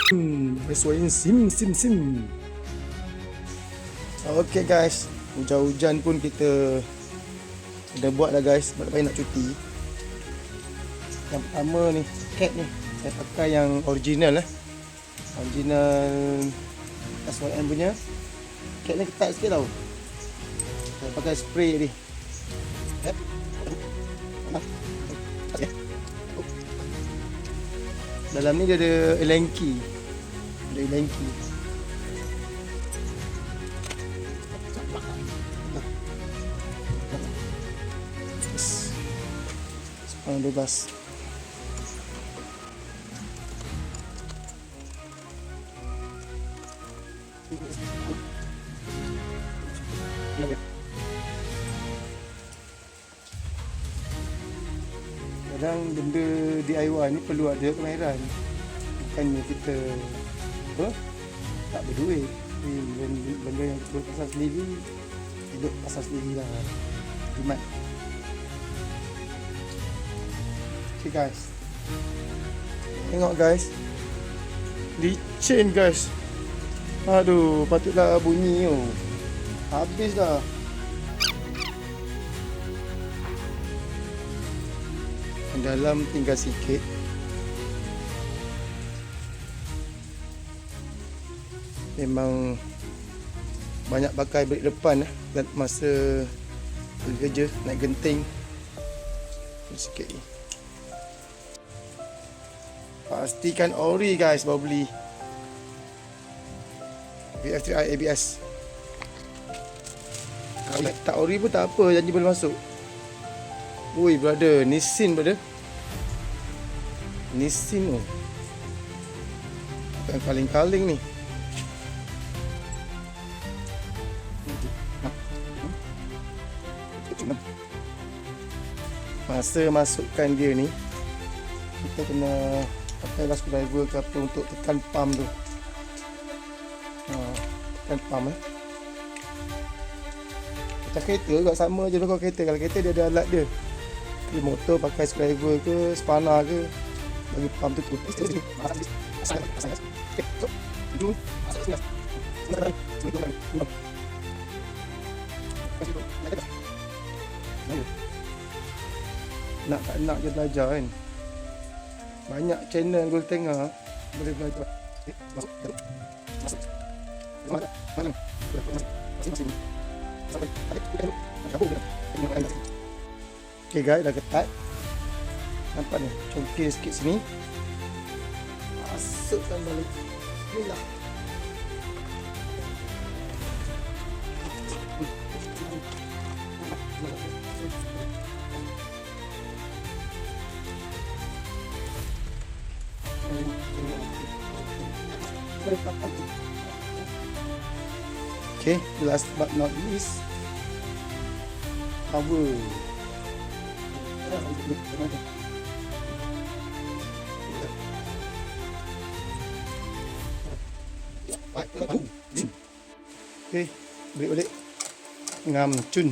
Suara sim. Okay guys, hujan-hujan pun kita dah buat dah guys. Sebab lepas nak cuti. Yang pertama ni, cat ni saya pakai yang original original SYM punya. Cat ni ketat sikit tau. Saya pakai spray ni. Dalam ni dia ada elenki. Sepanjang bebas. Kadang benda DIY ni perlu ada kemahiran. Bukannya kita tak berduit. Benda yang kita pasal sendiri, hidup pasal sendiri lah. Jimat. Okay guys, tengok guys, licin guys. Aduh, patutlah bunyi tu. Habis dah. Dalam tinggal sikit. Memang banyak pakai brek depan dan masa kerja naik genting sikit ni. Pastikan ori guys baru beli. VF3i ABS. Kalau tak ori pun tak apa, janji boleh masuk. Ui brother, Nissin brother. Nissin tu. Bukan kaling-kaling ni. Masa masukkan dia ni, kita kena pakai screwdriver ke apa untuk tekan pump tu. Tekan pump macam kereta juga sama je kalau kereta. Kalau kereta dia ada alat dia. Di motor pakai screwdriver ke, spana ke, bagi pump tu nak tak nak je belajar kan. Banyak channel Gol Tengah boleh belajar. Okay guys, dah ketat. Nampak ni, congkir sikit sini. Masukkan balik. Bismillah. Okay, last but not least, cover. Okay, balik ngam cun.